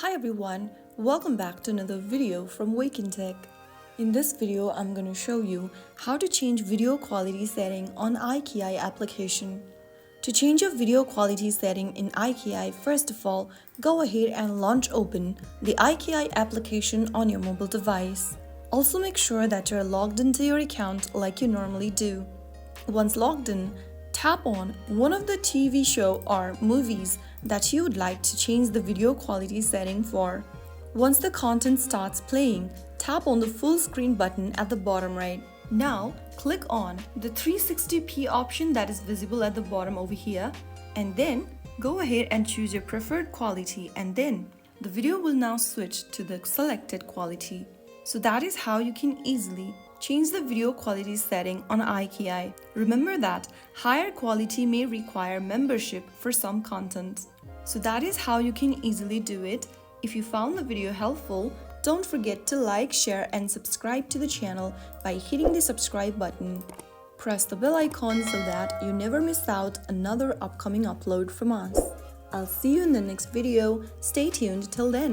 Hi everyone, welcome back to another video from Wake&Tech. In this video, I'm going to show you how to change video quality setting on iQIYI application. To change your video quality setting in iQIYI, first of all, go ahead and launch open the iQIYI application on your mobile device. Also make sure that you're logged into your account like you normally do. Once logged in, tap on one of the TV show or movies that you would like to change the video quality setting for. Once the content starts playing, tap on the full screen button at the bottom right. Now, click on the 360p option that is visible at the bottom over here, and then go ahead and choose your preferred quality, and then the video will now switch to the selected quality. So that is how you can easily change the video quality setting on iQIYI. Remember that higher quality may require membership for some content. So that is how you can easily do it. If you found the video helpful, don't forget to like, share and subscribe to the channel by hitting the subscribe button. Press the bell icon so that you never miss out another upcoming upload from us. I'll see you in the next video. Stay tuned till then.